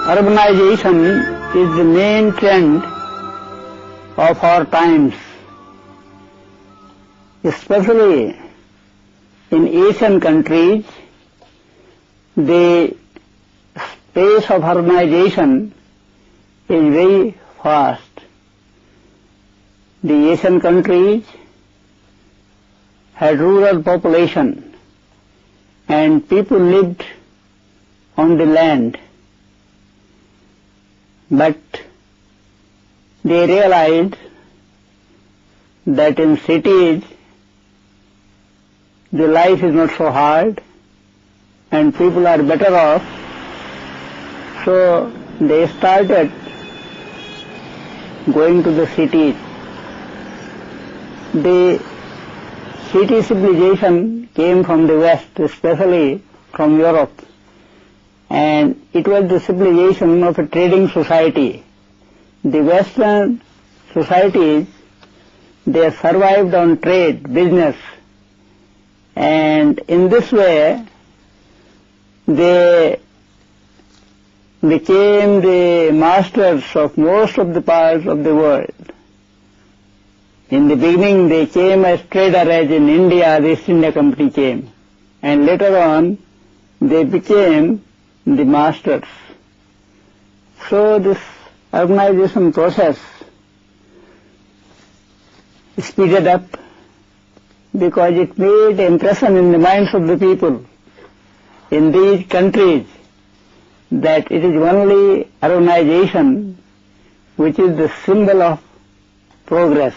Urbanization is the main trend of our times, especially in Asian countries. The pace of urbanization is very fast. The Asian countries had rural population and people lived on the land. But they realized that in cities the life is not so hard and people are better off, so they started going to the cities. The city civilization came from the West, especially from Europe, and it was the civilization of a trading society. The Western societies, they survived on trade, business, and in this way they became the masters of most of the parts of the world. In the beginning they came as traders, as in India the East India Company came, and later on they became the masters. So this urbanization process speeded up because it made impression in the minds of the people in these countries that it is only urbanization which is the symbol of progress.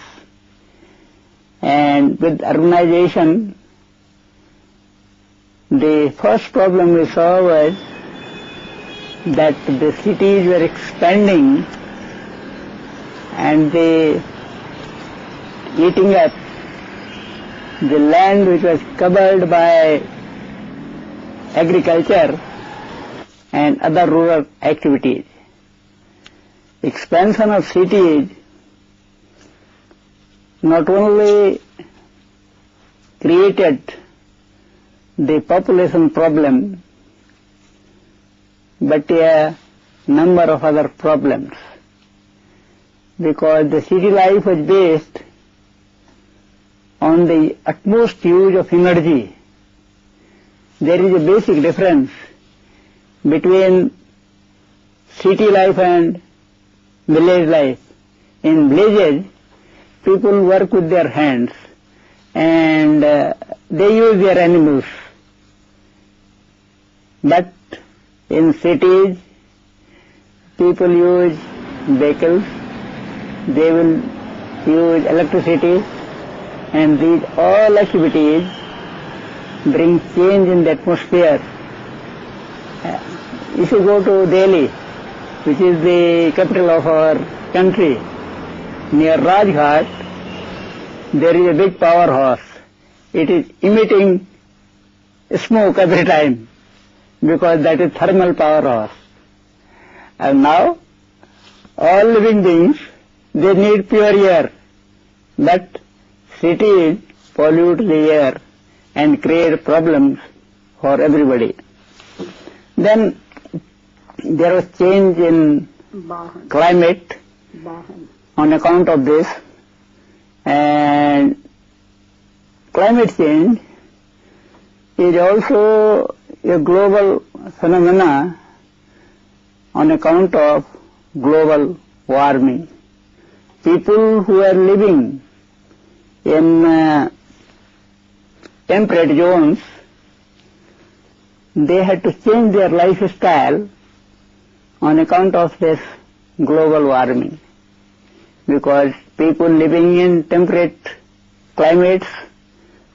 And with urbanization, the first problem we saw was that the cities were expanding and they eating up the land which was covered by agriculture and other rural activities. Expansion of cities not only created the population problem, but a number of other problems, because the city life was based on the utmost use of energy. There is a basic difference between city life and village life. In villages, people work with their hands and they use their animals. But in cities, people use vehicles, they will use electricity, and these all activities bring change in the atmosphere. If you go to Delhi, which is the capital of our country, near Rajghat, there is a big powerhouse. It is emitting smoke every time because that is thermal powerhouse. And now all living beings, they need pure air, but cities pollute the air and create problems for everybody. Then there was change in climate on account of this, and climate change is also a global phenomena on account of global warming. People who are living in temperate zones, they had to change their lifestyle on account of this global warming, because people living in temperate climates,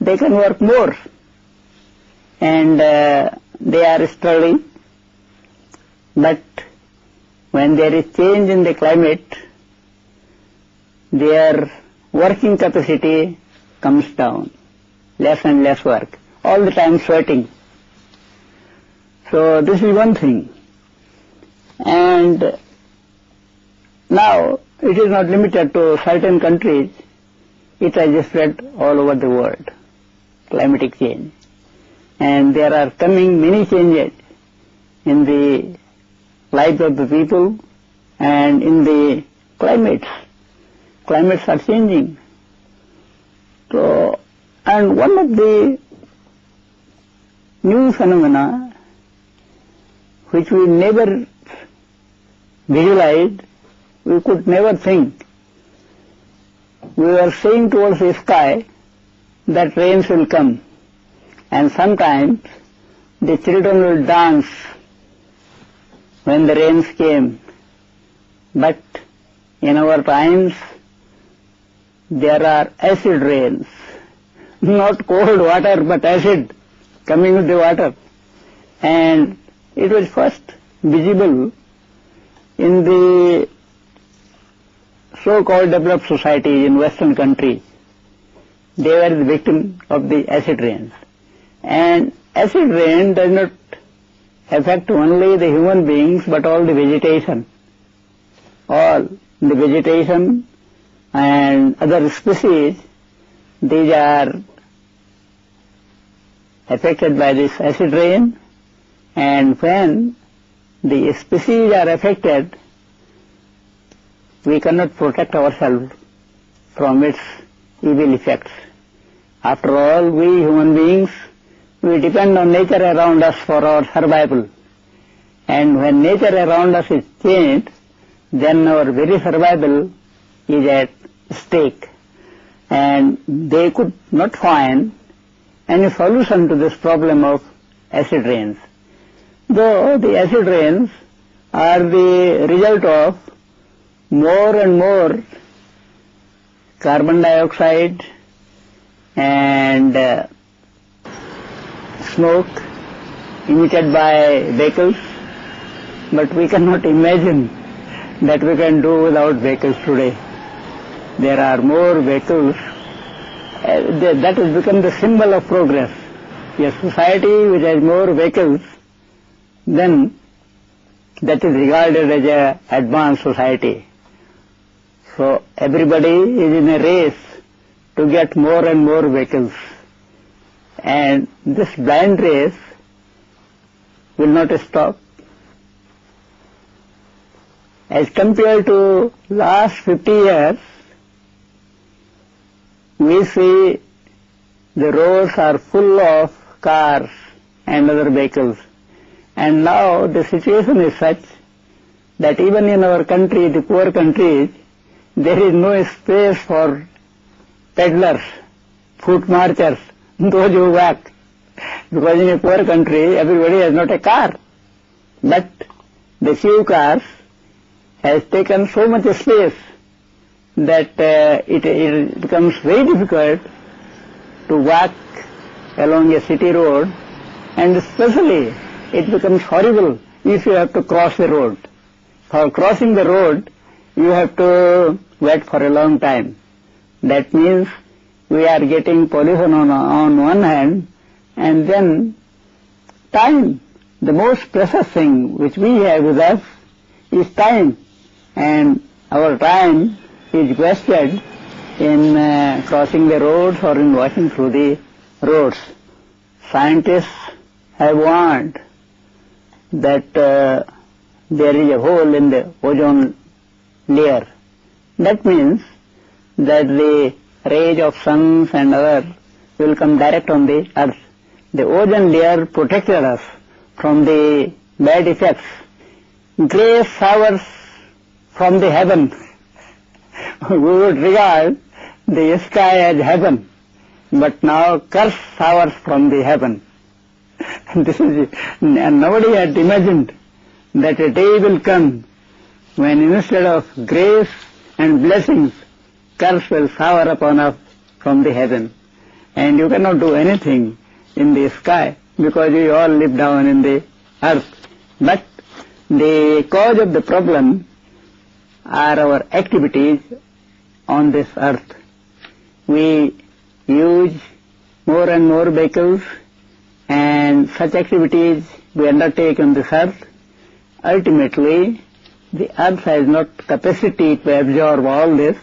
they can work more and they are sturdy. But when there is change in the climate, their working capacity comes down, less and less work, all the time sweating. So this is one thing. And now it is not limited to certain countries, it has spread all over the world, climatic change. And there are coming many changes in the lives of the people and in the climates. Climates are changing. So, and one of the new phenomena which we never visualized, we could never think. We were seeing towards the sky that rains will come, and sometimes the children will dance when the rains came. But in our times there are acid rains, not cold water but acid coming with the water. And it was first visible in the so-called developed society in Western countries. They were the victim of the acid rains. And acid rain does not affect only the human beings but all the vegetation. All the vegetation and other species, these are affected by this acid rain, and when the species are affected, we cannot protect ourselves from its evil effects. After all, we human beings, we depend on nature around us for our survival. And when nature around us is changed, then our very survival is at stake. And they could not find any solution to this problem of acid rains. Though the acid rains are the result of more and more carbon dioxide and smoke emitted by vehicles, but we cannot imagine that we can do without vehicles today. There are more vehicles. That has become the symbol of progress. A society which has more vehicles, then that is regarded as an advanced society. So everybody is in a race to get more and more vehicles. And this blind race will not stop. As compared to last 50 years, we see the roads are full of cars and other vehicles. And now the situation is such that even in our country, the poor countries, there is no space for peddlers, foot marchers, those who walk. Because in a poor country, everybody has not a car. But the few cars has taken so much space that it becomes very difficult to walk along a city road, and especially it becomes horrible if you have to cross the road. For crossing the road, you have to wait for a long time. That means we are getting pollution on one hand, and then time. The most precious thing which we have with us is time, and our time is wasted in crossing the roads or in walking through the roads. Scientists have warned that there is a hole in the ozone layer. That means that the rays of suns and other will come direct on the earth. The ozone layer protected us from the bad effects. Grace showers from the heaven. We would regard the sky as heaven, but now curse showers from the heaven. This is, and nobody had imagined that a day will come when instead of grace and blessings, curse will shower upon us from the heaven. And you cannot do anything in the sky because we all live down in the earth. But the cause of the problem are our activities on this earth. We use more and more vehicles, and such activities we undertake on this earth. Ultimately, the earth has not capacity to absorb all this,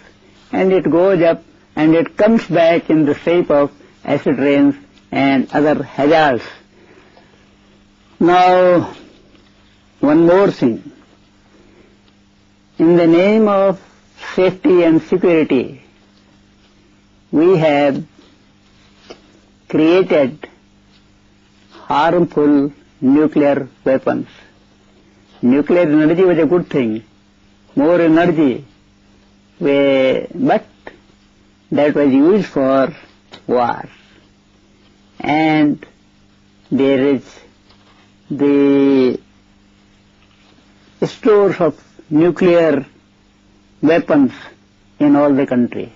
and it goes up and it comes back in the shape of acid rains and other hazards. Now, one more thing. In the name of safety and security, we have created harmful nuclear weapons. Nuclear energy was a good thing, more energy, but that was used for war. And there is the stores of nuclear weapons in all the country.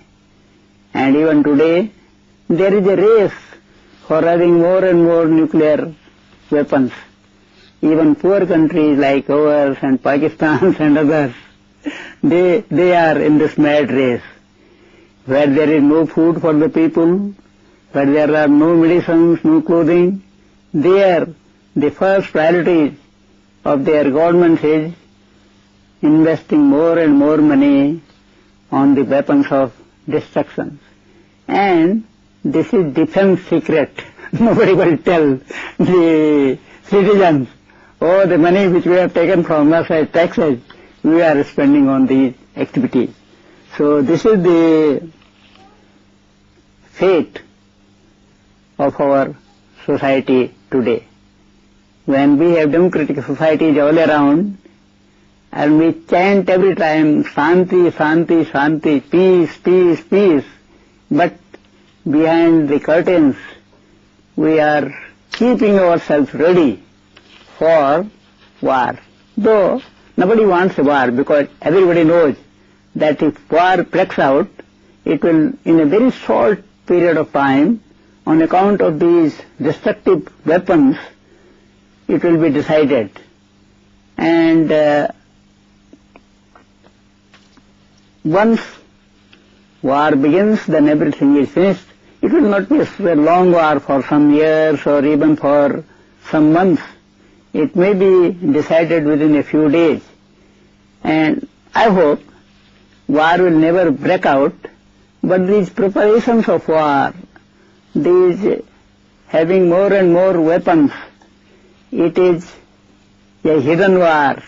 And even today, there is a race for having more and more nuclear weapons. Even poor countries like ours and Pakistan and others, they are in this mad race, where there is no food for the people, where there are no medicines, no clothing. There, the first priority of their government is investing more and more money on the weapons of destruction. And this is defense secret. Nobody will tell the citizens, oh, the money which we have taken from us as taxes, we are spending on these activities. So this is the fate of our society today. When we have democratic societies all around, and we chant every time, Shanti, Shanti, Shanti, peace, peace, peace, but behind the curtains, we are keeping ourselves ready for war. Though nobody wants a war, because everybody knows that if war breaks out, it will, in a very short period of time, on account of these destructive weapons, it will be decided. And once war begins, then everything is finished. It will not be a long war for some years or even for some months. It may be decided within a few days. And I hope war will never break out, but these preparations of war, these having more and more weapons, it is a hidden war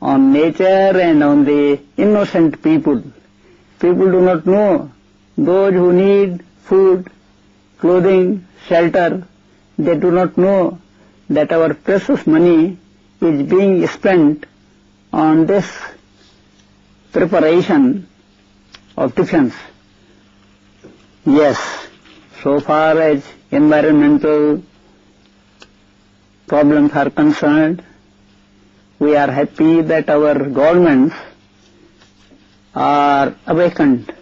on nature and on the innocent people. People do not know. Those who need food, clothing, shelter, they do not know that our precious money is being spent on this preparation of defense. Yes, so far as environmental problems are concerned, we are happy that our governments are awakened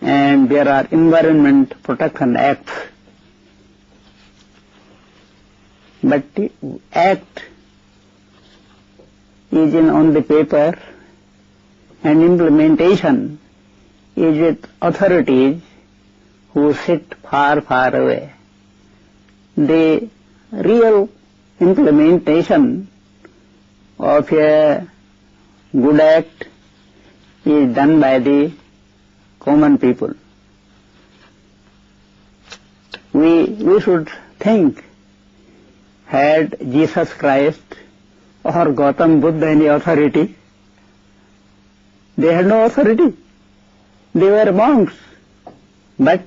and there are Environment Protection Acts. But the act is on the paper and implementation is with authorities who sit far, far away. The real implementation of a good act is done by the common people. We should think, had Jesus Christ or Gautam Buddha any authority? They had no authority. They were monks, but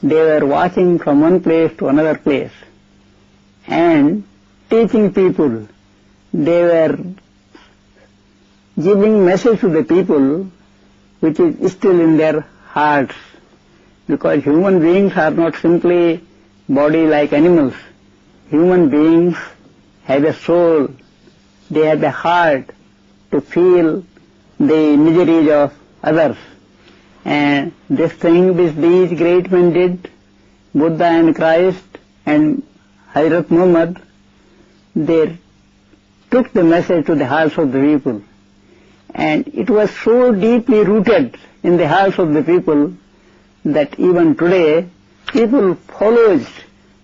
they were walking from one place to another place and teaching people. They were giving message to the people which is still in their hearts, because human beings are not simply body like animals. Human beings have a soul, they have a heart to feel the miseries of others. And this thing which these great men did, Buddha and Christ and Hazrat Muhammad, they took the message to the hearts of the people. And it was so deeply rooted in the hearts of the people that even today people follows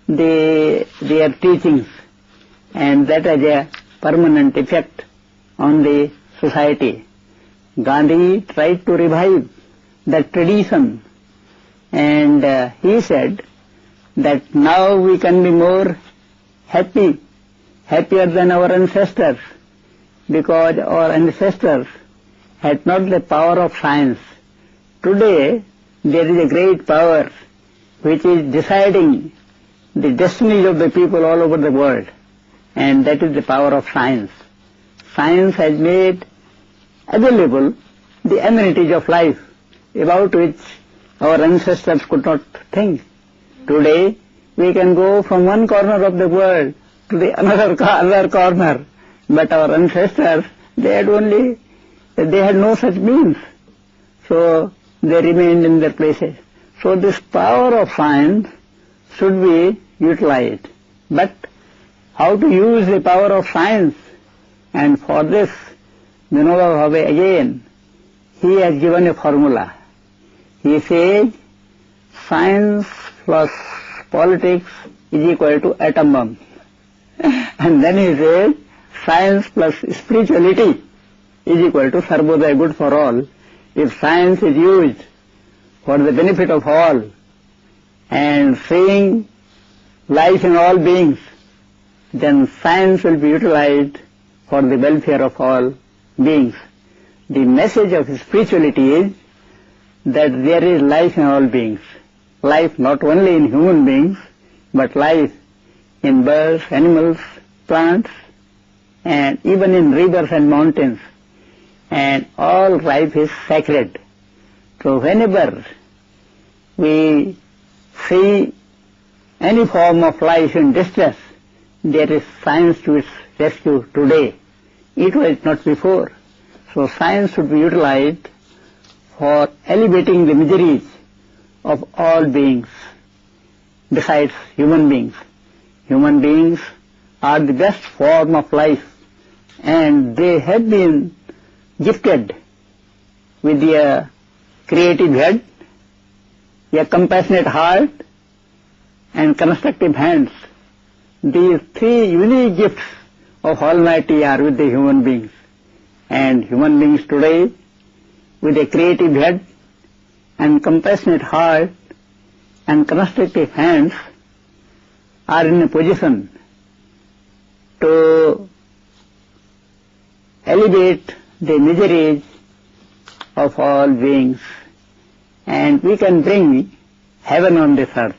their teachings, and that has a permanent effect on the society. Gandhi tried to revive that tradition, and he said that now we can be more happy happier than our ancestors, because our ancestors had not the power of science. Today, there is a great power which is deciding the destinies of the people all over the world, and that is the power of science. Science has made available the amenities of life about which our ancestors could not think. Today, we can go from one corner of the world to the other corner, but our ancestors, they had no such means, so they remained in their places. So this power of science should be utilized. But how to use the power of science? And for this, Vinoba Bhave again, he has given a formula. He says, science plus politics is equal to atom bomb. And then he says, science plus spirituality is equal to Sarvodaya, good for all. If science is used for the benefit of all and seeing life in all beings, then science will be utilized for the welfare of all beings. The message of spirituality is that there is life in all beings. Life not only in human beings, but life in birds, animals, plants, and even in rivers and mountains. And all life is sacred. So whenever we see any form of life in distress, there is science to its rescue today. It was not before. So science should be utilized for alleviating the miseries of all beings, besides human beings. Human beings are the best form of life, and they have been gifted with a creative head, a compassionate heart, and constructive hands. These three unique gifts of Almighty are with the human beings. And human beings today, with a creative head and compassionate heart and constructive hands, are in a position to alleviate the miseries of all beings, and we can bring heaven on this earth.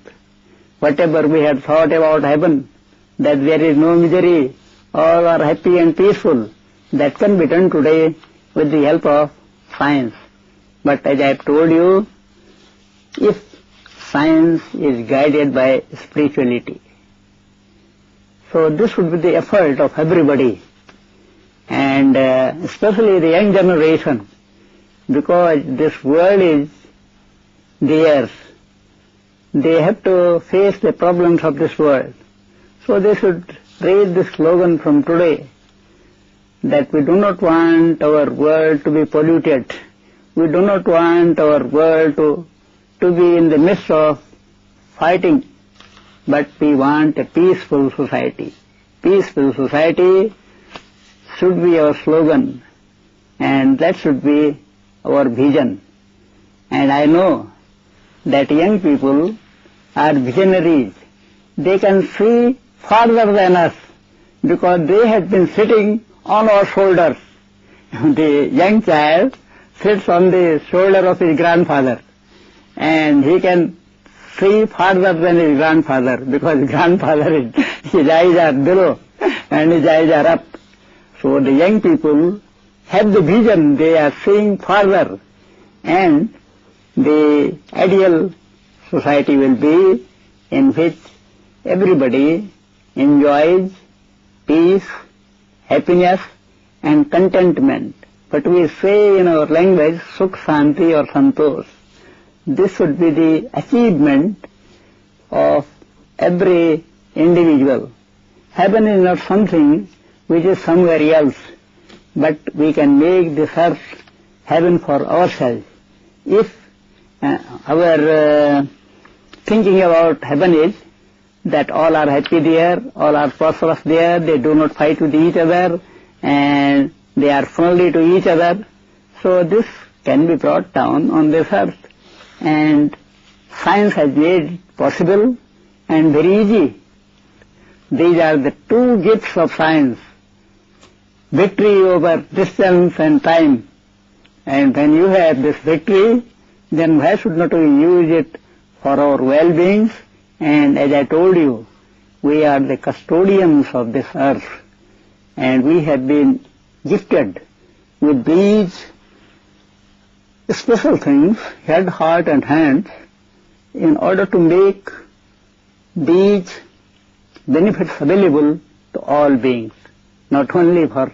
Whatever we had thought about heaven, that there is no misery, all are happy and peaceful, that can be done today with the help of science. But as I have told you, if science is guided by spirituality, so this would be the effort of everybody, and especially the young generation, because this world is theirs. They have to face the problems of this world. So they should raise the slogan from today that we do not want our world to be polluted. We do not want our world to be in the midst of fighting, but we want a peaceful society. Peaceful society should be our slogan, and that should be our vision. And I know that young people are visionaries. They can see farther than us, because they have been sitting on our shoulders. The young child sits on the shoulder of his grandfather, and he can see farther than his grandfather, because grandfather, his eyes are below and his eyes are up. So the young people have the vision, they are seeing farther, and the ideal society will be in which everybody enjoys peace, happiness, and contentment. But we say in our language, Sukh, Shanti or Santosh. This should be the achievement of every individual. Heaven is not something which is somewhere else, but we can make this earth heaven for ourselves. If our thinking about heaven is that all are happy there, all are prosperous there, they do not fight with each other, and they are friendly to each other, so this can be brought down on this earth. And science has made it possible and very easy These are the two gifts of science, victory over distance and time. And when you have this victory, then why should not we use it for our well-being? And as I told you, we are the custodians of this earth, and we have been gifted with these special things, head, heart and hands, in order to make these benefits available to all beings, not only for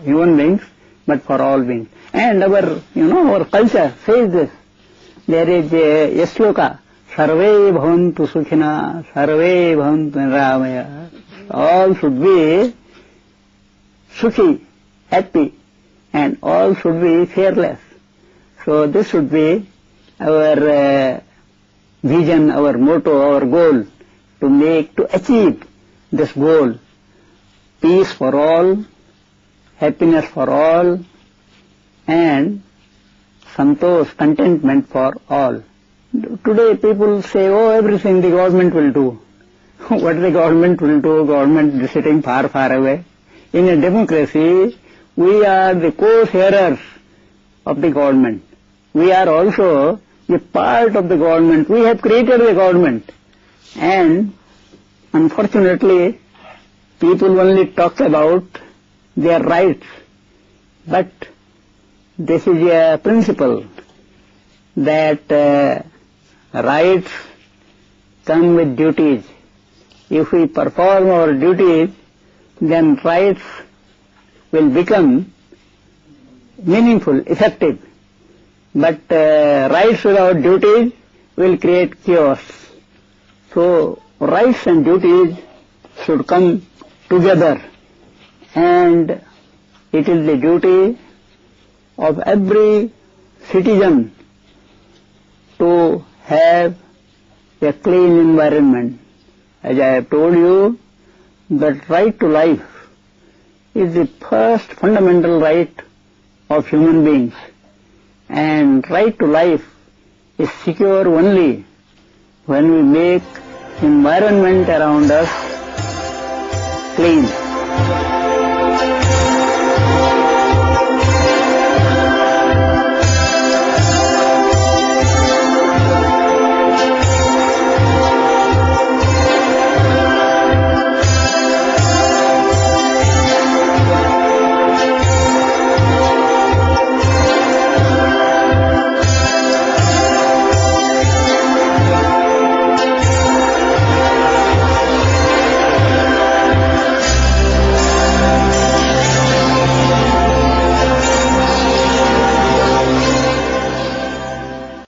human beings, but for all beings. And our culture says this. There is a shloka, Sarve bhavantu sukhina, sarve bhavantu niramaya. All should be sukhi, happy, and all should be fearless. So this should be our vision, our motto, our goal, to achieve this goal. Peace for all, happiness for all, and santosh, contentment for all. Today people say, oh, everything the government will do. What the government will do? Government is sitting far, far away. In a democracy, we are the co-sharers of the government. We are also a part of the government. We have created the government. And unfortunately, people only talk about their rights. But this is a principle that rights come with duties. If we perform our duties, then rights will become meaningful, effective. But rights without duties will create chaos. So rights and duties should come together, and it is the duty of every citizen to have a clean environment. As I have told you, that right to life is the first fundamental right of human beings, and right to life is secure only when we make environment around us clean.